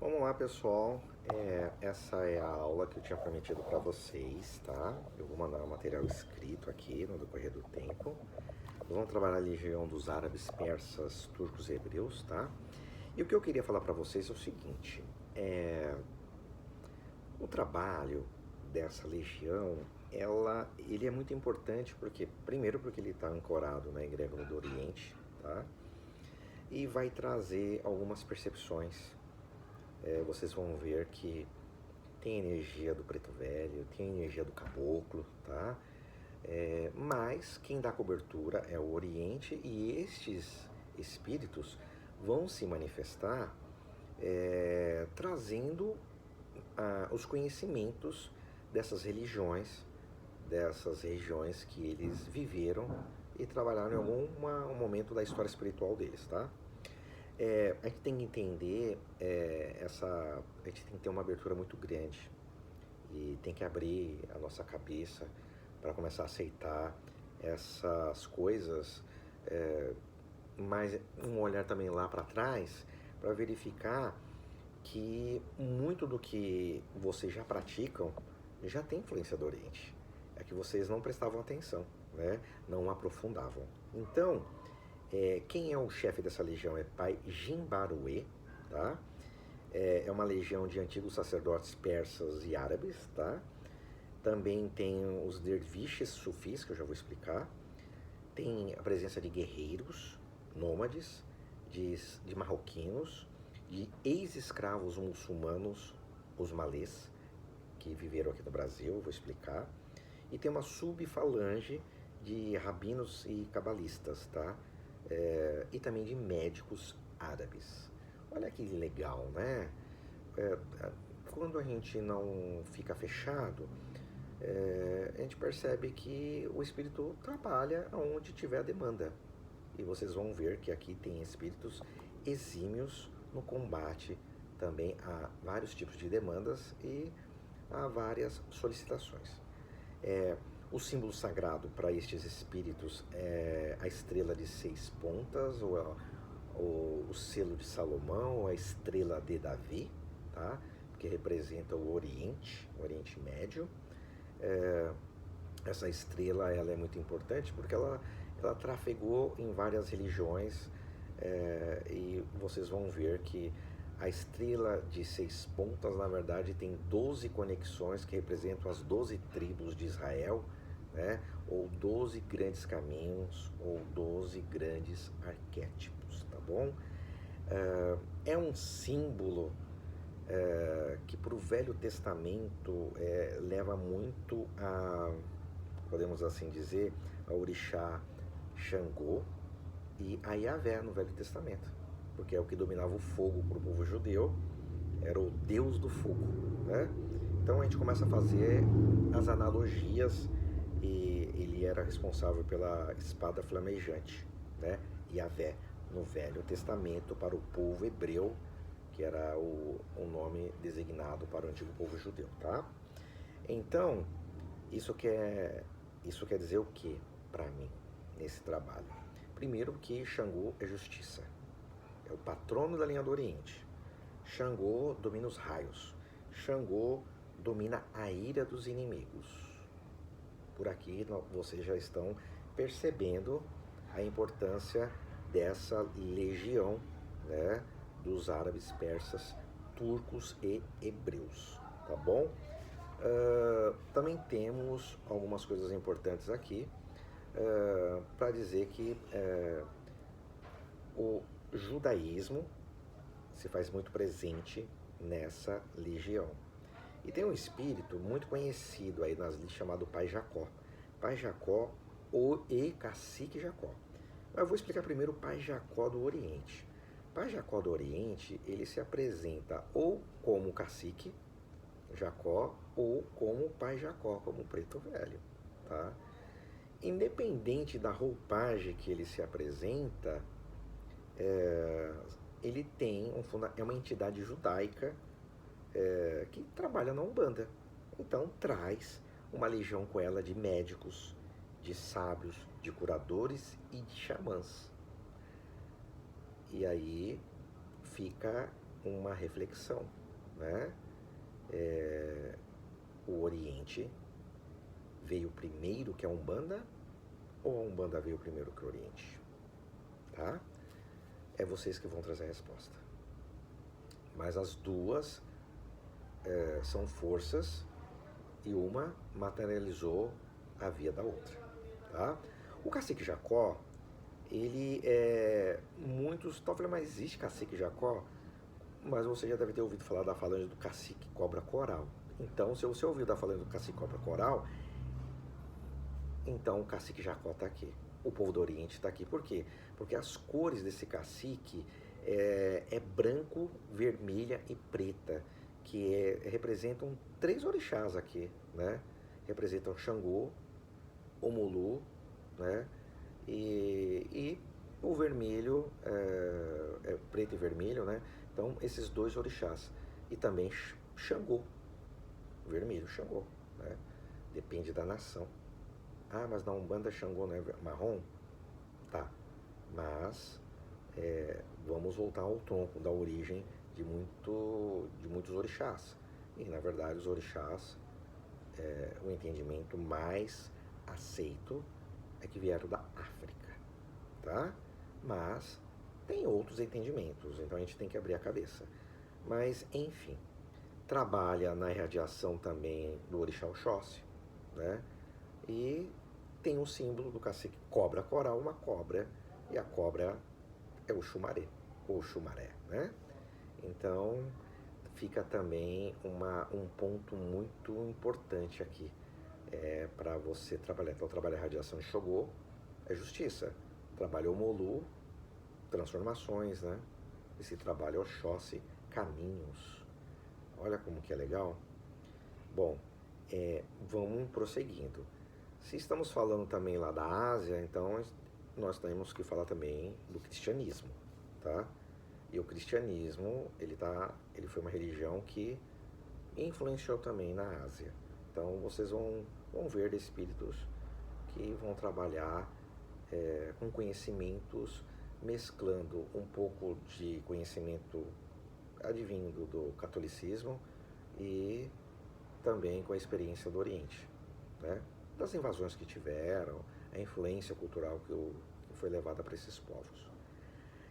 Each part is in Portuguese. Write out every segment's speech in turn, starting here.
Vamos lá, pessoal. Essa é a aula que eu tinha prometido para vocês, tá? Eu vou mandar o material escrito aqui no decorrer do tempo. Nós vamos trabalhar a legião dos árabes, persas, turcos e hebreus, tá? E o que eu queria falar para vocês é o seguinte: o trabalho dessa legião, ele é muito importante porque, primeiro, porque ele está ancorado na egrégora do Oriente, tá? E vai trazer algumas percepções. Vocês vão ver que tem energia do preto velho, tem energia do caboclo, tá? Mas quem dá cobertura é o Oriente e estes espíritos vão se manifestar trazendo os conhecimentos dessas religiões, dessas regiões que eles viveram e trabalharam em algum momento da história espiritual deles, tá? A gente tem que entender a gente tem que ter uma abertura muito grande e tem que abrir a nossa cabeça para começar a aceitar essas coisas, mas um olhar também lá para trás para verificar que muito do que vocês já praticam já tem influência do Oriente. É que vocês não prestavam atenção, né? Não aprofundavam. Então, quem é o chefe dessa legião é Pai Jimbaruê, tá? É uma legião de antigos sacerdotes persas e árabes, tá? Também tem os derviches sufis, que eu já vou explicar. Tem a presença de guerreiros, nômades, de marroquinos, de ex-escravos muçulmanos, os malês, que viveram aqui no Brasil, vou explicar. E tem uma subfalange de rabinos e cabalistas, tá? E também de médicos árabes. Olha que legal, né? Quando a gente não fica fechado, a gente percebe que o espírito trabalha onde tiver a demanda. E vocês vão ver que aqui tem espíritos exímios no combate também a vários tipos de demandas e a várias solicitações. O símbolo sagrado para estes espíritos é a estrela de 6 pontas, ou o selo de Salomão, ou a estrela de Davi, tá? Que representa o Oriente Médio. Essa estrela ela é muito importante porque ela trafegou em várias religiões, e vocês vão ver que a estrela de 6 pontas, na verdade, tem 12 conexões que representam as 12 tribos de Israel, né? Ou 12 grandes caminhos, ou 12 grandes arquétipos, tá bom? É um símbolo que para o Velho Testamento leva muito podemos assim dizer, a orixá Xangô e a Yahvé no Velho Testamento, porque é o que dominava o fogo para o povo judeu, era o Deus do fogo, né? Então a gente começa a fazer as analogias e ele era responsável pela espada flamejante, né? Yahvé no Velho Testamento para o povo hebreu, que era o nome designado para o antigo povo judeu, tá? Então, isso quer dizer o que para mim nesse trabalho? Primeiro que Xangô é justiça, é o patrono da linha do Oriente. Xangô domina os raios, Xangô domina a ira dos inimigos. Por aqui vocês já estão percebendo a importância dessa legião, né, dos árabes, persas, turcos e hebreus, tá bom? Também temos algumas coisas importantes aqui para dizer que o judaísmo se faz muito presente nessa legião. E tem um espírito muito conhecido aí nas listas chamado Pai Jacó. Pai Jacó e Cacique Jacó. Eu vou explicar primeiro o Pai Jacó do Oriente. Pai Jacó do Oriente, ele se apresenta ou como cacique Jacó ou como Pai Jacó, como Preto Velho, tá? Independente da roupagem que ele se apresenta, ele tem é uma entidade judaica que trabalha na Umbanda. Então traz uma legião com ela de médicos, de sábios, de curadores e de xamãs. E aí fica uma reflexão, né? O Oriente veio primeiro que a Umbanda ou a Umbanda veio primeiro que o Oriente? Tá? É vocês que vão trazer a resposta. Mas as duas são forças e uma materializou a via da outra. Tá? O cacique Jacó, ele muitos estão falando, mas existe cacique Jacó? Mas você já deve ter ouvido falar da falange do cacique cobra coral. Então, se você ouviu da falange do cacique cobra coral, então o cacique Jacó está aqui. O povo do Oriente está aqui. Por quê? Porque as cores desse cacique é branco, vermelha e preta, que representam 3 orixás aqui, né? Representam Xangô, Omulu, né? E o vermelho, preto e vermelho, né? Então, esses 2 orixás. E também Xangô, vermelho, Xangô, né? Depende da nação. Ah, mas na Umbanda Xangô não é marrom? Tá, mas vamos voltar ao tronco da origem de muitos orixás. E, na verdade, os orixás, o entendimento mais aceito é que vieram da África, tá? Mas tem outros entendimentos, então a gente tem que abrir a cabeça. Mas, enfim, trabalha na irradiação também do orixá Oxóssi, né? E tem o símbolo do cacique cobra coral, uma cobra, e a cobra é o Xumaré, ou Xumaré, né? Então, fica também um ponto muito importante aqui para você trabalhar. Então, trabalha a radiação em Xogô, é justiça. Trabalha o Molu, transformações, né? Esse trabalho Oxóssi, caminhos. Olha como que é legal. Bom, vamos prosseguindo. Se estamos falando também lá da Ásia, então nós temos que falar também do cristianismo, tá? E o cristianismo, ele foi uma religião que influenciou também na Ásia. Então vocês vão ver espíritos que vão trabalhar com conhecimentos, mesclando um pouco de conhecimento advindo do catolicismo e também com a experiência do Oriente, né? Das invasões que tiveram, a influência cultural que foi levada para esses povos.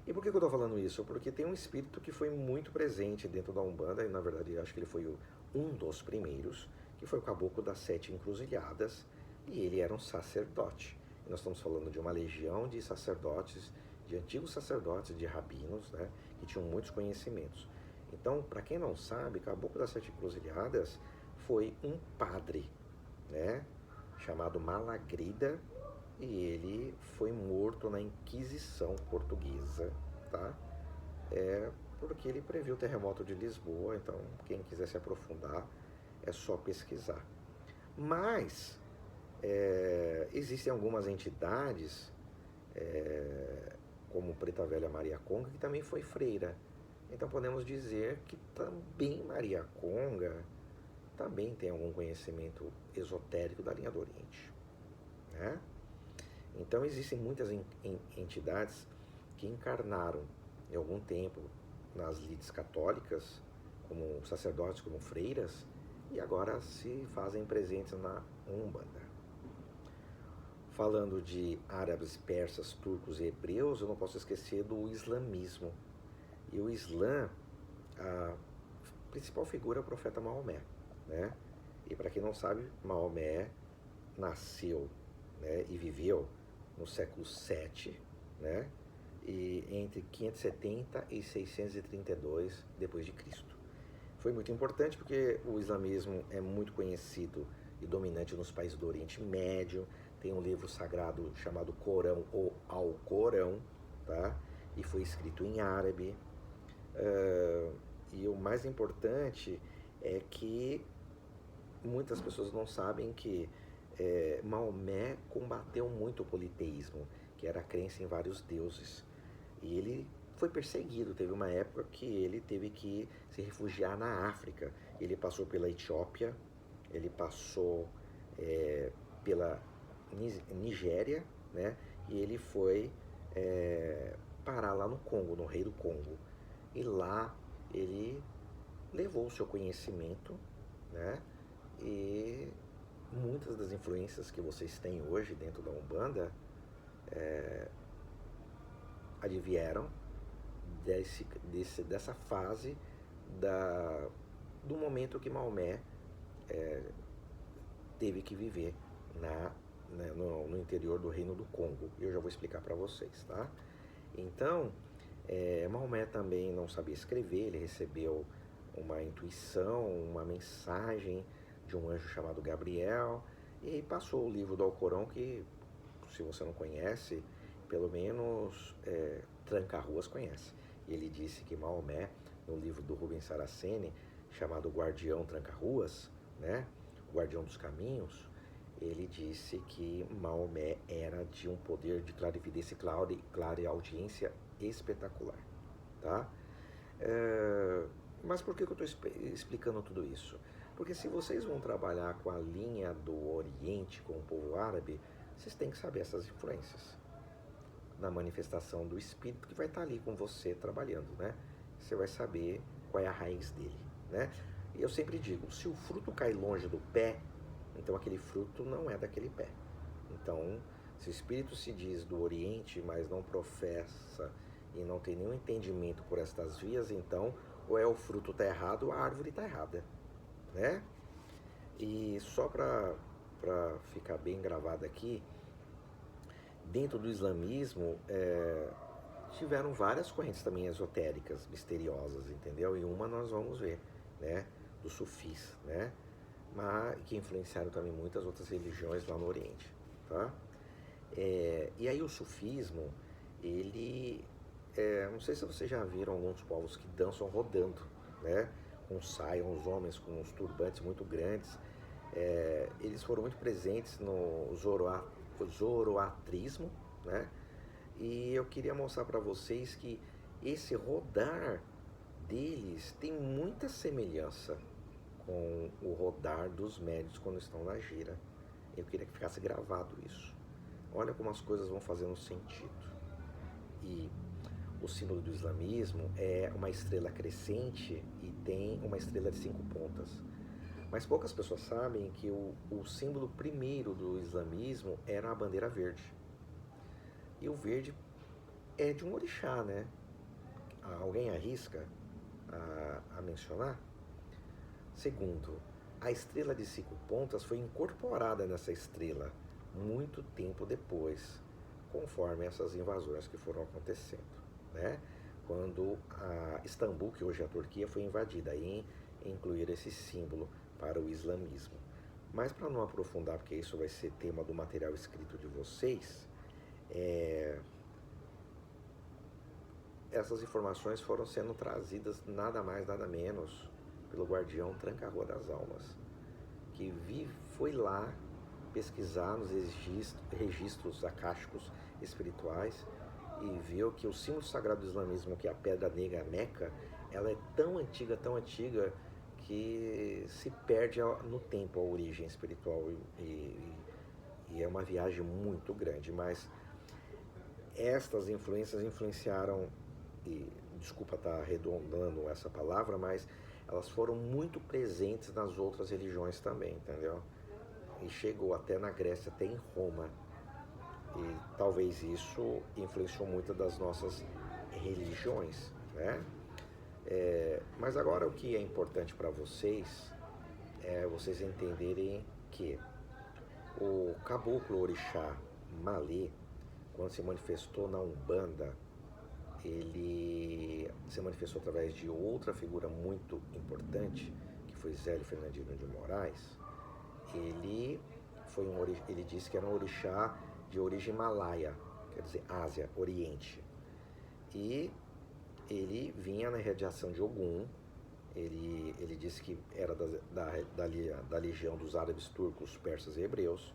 E por que eu estou falando isso? Porque tem um espírito que foi muito presente dentro da Umbanda, e na verdade acho que ele foi um dos primeiros, que foi o Caboclo das 7 Encruzilhadas, e ele era um sacerdote. E nós estamos falando de uma legião de sacerdotes, de antigos sacerdotes, de rabinos, né, que tinham muitos conhecimentos. Então, para quem não sabe, Caboclo das 7 Encruzilhadas foi um padre, né, chamado Malagrida, e ele foi morto na Inquisição Portuguesa, tá? Porque ele previu o terremoto de Lisboa, então quem quiser se aprofundar é só pesquisar. Mas existem algumas entidades, como Preta Velha Maria Conga, que também foi freira. Então podemos dizer que também Maria Conga também tem algum conhecimento esotérico da linha do Oriente, né? Então existem muitas entidades que encarnaram em algum tempo nas lides católicas, como sacerdotes, como freiras, e agora se fazem presentes na Umbanda. Falando de árabes, persas, turcos e hebreus, eu não posso esquecer do islamismo. E o Islã, a principal figura é o profeta Maomé, né? E para quem não sabe, Maomé nasceu, né, e viveu no século VII, né, e entre 570 e 632 depois de Cristo. Foi muito importante porque o islamismo é muito conhecido e dominante nos países do Oriente Médio. Tem um livro sagrado chamado Corão ou Alcorão, tá? E foi escrito em árabe. E o mais importante é que muitas pessoas não sabem que Maomé combateu muito o politeísmo, que era a crença em vários deuses. E ele foi perseguido. Teve uma época que ele teve que se refugiar na África. Ele passou pela Etiópia, ele passou pela Nigéria, né? E ele foi parar lá no Congo, no Rei do Congo. E lá ele levou o seu conhecimento, né? E muitas das influências que vocês têm hoje dentro da Umbanda advieram dessa fase do momento que Maomé teve que viver no interior do Reino do Congo. Eu já vou explicar para vocês, tá? Então, Maomé também não sabia escrever, ele recebeu uma intuição, uma mensagem de um anjo chamado Gabriel e passou o livro do Alcorão que, se você não conhece, pelo menos Tranca-Ruas conhece. Ele disse que Maomé, no livro do Rubens Saraceni, chamado Guardião Tranca-Ruas, né, o Guardião dos Caminhos, ele disse que Maomé era de um poder de clarividência e clareaudiência espetacular, tá? Mas por que eu estou explicando tudo isso? Porque se vocês vão trabalhar com a linha do Oriente, com o povo árabe, vocês têm que saber essas influências na manifestação do espírito que vai estar ali com você trabalhando, né? Você vai saber qual é a raiz dele, né? E eu sempre digo, se o fruto cai longe do pé, então aquele fruto não é daquele pé. Então, se o espírito se diz do Oriente, mas não professa e não tem nenhum entendimento por estas vias, então ou é o fruto está errado ou a árvore está errada, né? E só para ficar bem gravado aqui, dentro do islamismo tiveram várias correntes também esotéricas, misteriosas, entendeu? E uma nós vamos ver, né? Dos sufis, né? Mas que influenciaram também muitas outras religiões lá no Oriente, tá? E aí o sufismo, ele... não sei se vocês já viram alguns povos que dançam rodando, né? Com saias, os homens com uns turbantes muito grandes. Eles foram muito presentes no zoroatrismo, né? E eu queria mostrar para vocês que esse rodar deles tem muita semelhança com o rodar dos médios quando estão na gira. Eu queria que ficasse gravado isso. Olha como as coisas vão fazendo sentido. E o símbolo do islamismo é uma estrela crescente e tem uma estrela de 5 pontas. Mas poucas pessoas sabem que o símbolo primeiro do islamismo era a bandeira verde. E o verde é de um orixá, né? Alguém arrisca a mencionar? Segundo, a estrela de 5 pontas foi incorporada nessa estrela muito tempo depois, conforme essas invasões que foram acontecendo, né? Quando a Istambul, que hoje é a Turquia, foi invadida, aí incluir esse símbolo para o islamismo. Mas para não aprofundar, porque isso vai ser tema do material escrito de vocês, essas informações foram sendo trazidas nada mais, nada menos pelo guardião Tranca-Rua das Almas, que foi lá pesquisar nos registros acásticos espirituais e viu que o símbolo sagrado do islamismo, que é a pedra negra Meca, ela é tão antiga, que se perde no tempo a origem espiritual e é uma viagem muito grande, mas estas influências influenciaram, e desculpa estar arredondando essa palavra, mas elas foram muito presentes nas outras religiões também, entendeu? E chegou até na Grécia, até em Roma. E talvez isso influenciou muito das nossas religiões, né? Mas agora o que é importante para vocês é vocês entenderem que o caboclo orixá Malê, quando se manifestou na Umbanda, ele se manifestou através de outra figura muito importante, que foi Zélio Fernandino de Moraes. Ele disse que era um orixá de origem malaia, quer dizer, Ásia, Oriente. E ele vinha na radiação de Ogum. Ele disse que era da legião dos árabes, turcos, persas e hebreus.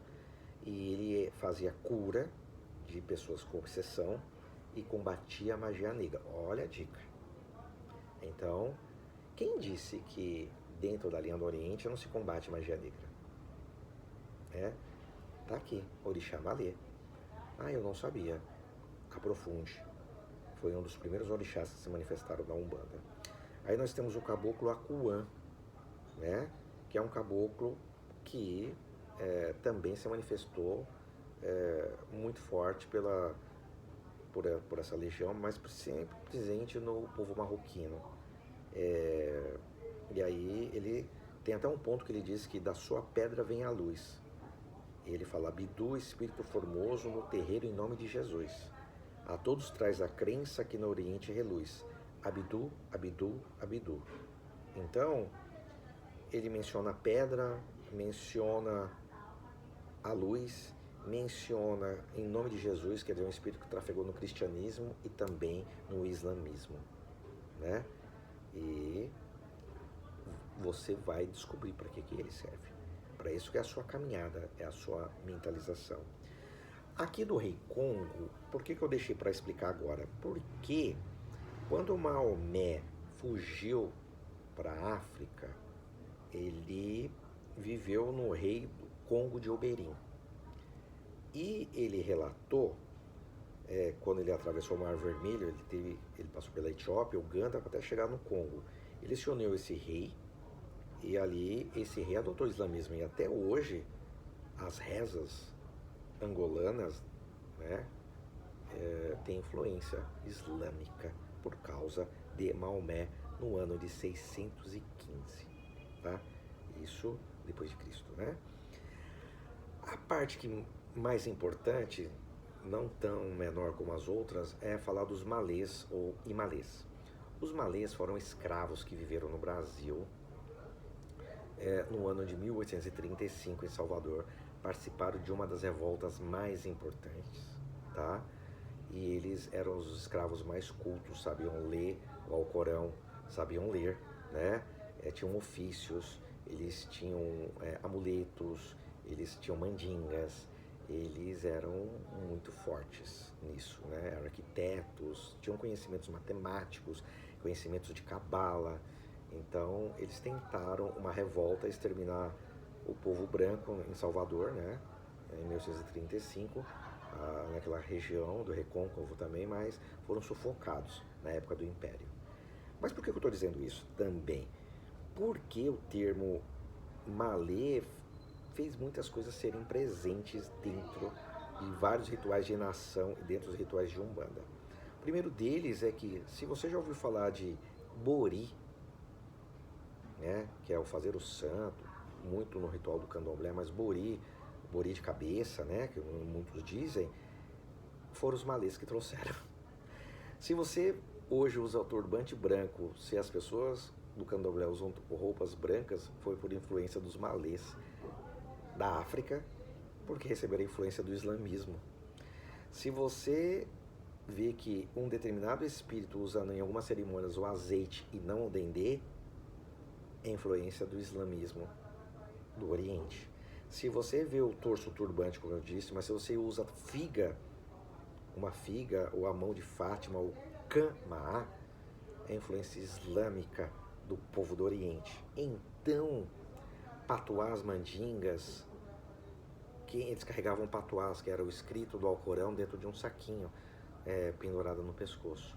E ele fazia cura de pessoas com obsessão e combatia a magia negra. Olha a dica. Então, quem disse que dentro da linha do Oriente não se combate magia negra? Tá aqui, Orixá Malê. Eu não sabia. Aprofunde. Foi um dos primeiros orixás que se manifestaram na Umbanda. Aí nós temos o caboclo Acuã, né? Que é um caboclo que também se manifestou muito forte por essa legião, mas sempre presente no povo marroquino. E aí ele tem até um ponto que ele diz que da sua pedra vem a luz. Ele fala: Abidu, Espírito Formoso, no terreiro em nome de Jesus. A todos traz a crença que no Oriente reluz. Abidu, Abidu, Abidu. Então, ele menciona a pedra, menciona a luz, menciona em nome de Jesus, quer dizer, um espírito que trafegou no cristianismo e também no islamismo, né? E você vai descobrir para que ele serve. Para isso que é a sua caminhada, é a sua mentalização. Aqui do Rei Congo, por que eu deixei para explicar agora? Porque quando Maomé fugiu para a África, ele viveu no rei do Congo de Oberim. E ele relatou, quando ele atravessou o Mar Vermelho, ele passou pela Etiópia, Uganda, até chegar no Congo. Ele se uniu a esse rei, e ali esse rei adotou o islamismo. E até hoje, as rezas angolanas, né, têm influência islâmica por causa de Maomé no ano de 615, tá? Isso depois de Cristo, né? A parte que mais importante, não tão menor como as outras, é falar dos malês ou imalês. Os malês foram escravos que viveram no Brasil no ano de 1835 em Salvador, participaram de uma das revoltas mais importantes, tá? E eles eram os escravos mais cultos, sabiam ler o Alcorão, sabiam ler, né? Tinham ofícios, eles tinham amuletos, eles tinham mandingas, eles eram muito fortes nisso, né? Eram arquitetos, tinham conhecimentos matemáticos, conhecimentos de cabala. Então eles tentaram uma revolta, exterminar o povo branco em Salvador, né? Em 1835, naquela região do Recôncavo também, mas foram sufocados na época do Império. Mas por que eu estou dizendo isso também? Porque o termo malê fez muitas coisas serem presentes dentro de vários rituais de nação e dentro dos rituais de Umbanda. O primeiro deles é que, se você já ouviu falar de Bori, né, que é o fazer o santo, muito no ritual do candomblé, mas Bori de cabeça, né, que muitos dizem, foram os malês que trouxeram. Se você hoje usa o turbante branco, se as pessoas do candomblé usam roupas brancas, foi por influência dos malês da África, porque receberam a influência do islamismo. Se você vê que um determinado espírito usa em algumas cerimônias o azeite e não o dendê, é influência do islamismo do Oriente. Se você vê o torso turbante, como eu disse, mas se você usa figa, uma figa, ou a mão de Fátima, ou Kamaá, é influência islâmica do povo do Oriente. Então, patuás, mandingas, que eles carregavam patuás, que era o escrito do Alcorão dentro de um saquinho pendurado no pescoço.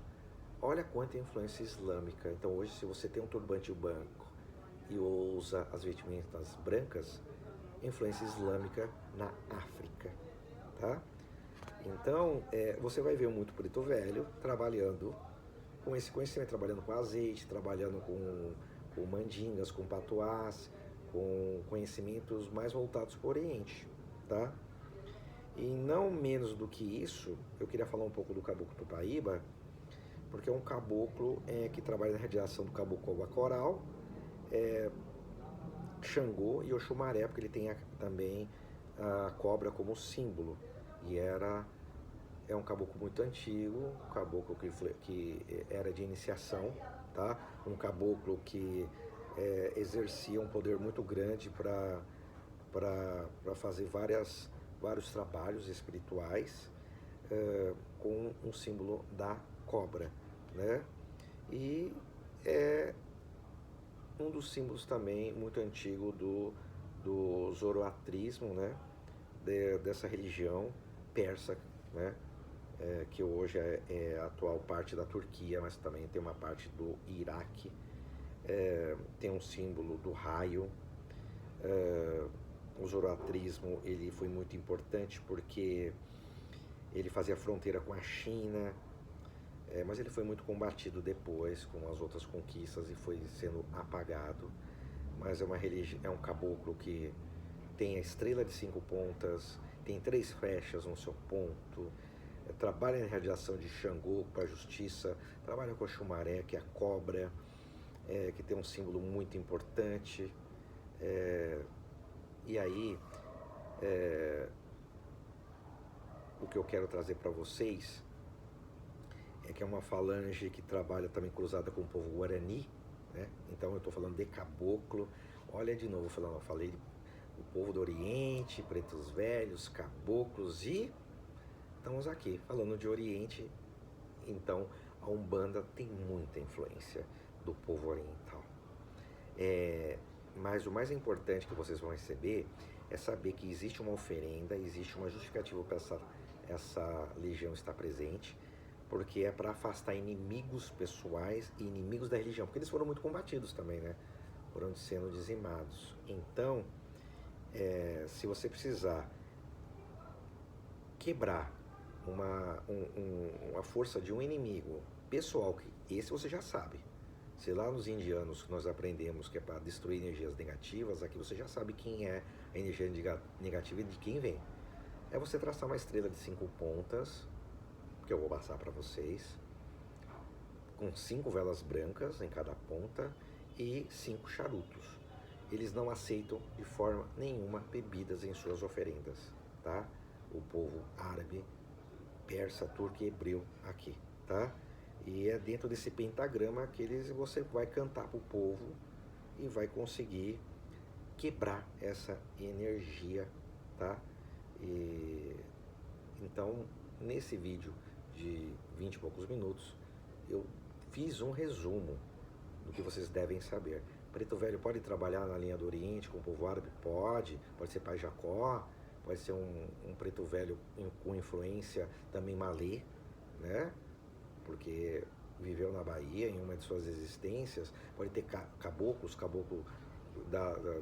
Olha quanta influência islâmica. Então hoje, se você tem um turbante branco e usa as vestimentas brancas, influência islâmica na África, tá? Então, você vai ver muito preto velho trabalhando com esse conhecimento, trabalhando com azeite, trabalhando com mandingas, com patuás, com conhecimentos mais voltados para o Oriente, tá? E não menos do que isso, eu queria falar um pouco do Caboclo Tupaíba, porque é um caboclo que trabalha na radiação do caboclo bacoral, Xangô e Oxumaré, porque ele tem também a cobra como símbolo. E é um caboclo muito antigo, um caboclo que era de iniciação, tá? Um caboclo que exercia um poder muito grande para fazer vários trabalhos espirituais com um símbolo da cobra, né? E é um dos símbolos também muito antigo do zoroatrismo, né? Dessa religião persa, né? Que hoje é a atual parte da Turquia, mas também tem uma parte do Iraque, tem um símbolo do raio. O zoroastrismo ele foi muito importante porque ele fazia fronteira com a China, mas ele foi muito combatido depois com as outras conquistas e foi sendo apagado. Mas é um caboclo que tem a estrela de 5 pontas, tem 3 flechas no seu ponto, trabalha em radiação de Xangô para a justiça, trabalha com a Xumaré, que é a cobra, que tem um símbolo muito importante. E aí, o que eu quero trazer para vocês é que é uma falange que trabalha também cruzada com o povo Guarani, né? Então eu estou falando de caboclo. Olha de novo, eu falei do povo do Oriente, pretos velhos, caboclos e estamos aqui falando de Oriente. Então a Umbanda tem muita influência do povo oriental. Mas o mais importante que vocês vão receber é saber que existe uma oferenda, existe uma justificativa para essa legião estar presente, porque é para afastar inimigos pessoais e inimigos da religião, porque eles foram muito combatidos também, né? Foram sendo dizimados. Então, se você precisar quebrar uma força de um inimigo pessoal, que esse você já sabe. Se lá nos indianos nós aprendemos que é para destruir energias negativas, aqui você já sabe quem é a energia negativa e de quem vem. É você traçar uma estrela de 5 pontas, que eu vou passar para vocês, com 5 velas brancas em cada ponta e 5 charutos. Eles não aceitam de forma nenhuma bebidas em suas oferendas, tá? O povo árabe, persa, turco e hebreu aqui, tá? E é dentro desse pentagrama que você vai cantar para o povo e vai conseguir quebrar essa energia, tá? Então, nesse vídeo de 20 e poucos minutos, eu fiz um resumo do que vocês devem saber. Preto Velho pode trabalhar na linha do Oriente com o povo árabe? Pode ser Pai Jacó, pode ser um Preto Velho com influência também malê, né? Porque viveu na Bahia em uma de suas existências. Pode ter caboclo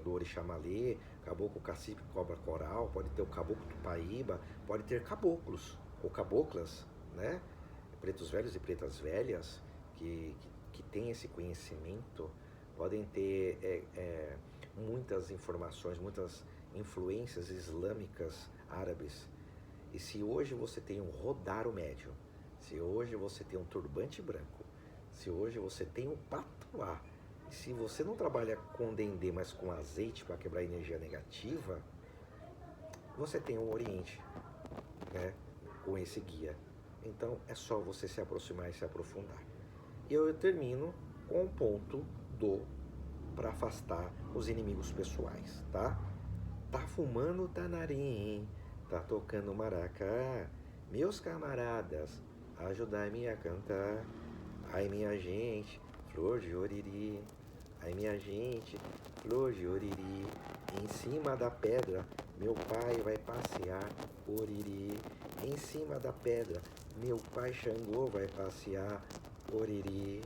do Orixá Malê, caboclo cacique cobra coral, pode ter o caboclo Tupaíba, pode ter caboclos ou caboclas, né? Pretos velhos e pretas velhas que têm esse conhecimento, podem ter muitas informações, muitas influências islâmicas árabes. E se hoje você tem um rodaro médio, se hoje você tem um turbante branco, se hoje você tem um patuá, e se você não trabalha com dendê, mas com azeite para quebrar energia negativa, você tem o Oriente, né, com esse guia. Então é só você se aproximar e se aprofundar. E eu termino com o ponto para afastar os inimigos pessoais, tá? Tá fumando tanarim, tá tocando maracá, meus camaradas, ajudai-me a cantar. Ai minha gente, flor de oriri, ai minha gente, flor de oriri, em cima da pedra meu pai vai passear, oriri, em cima da pedra meu pai Xangô vai passear, oriri.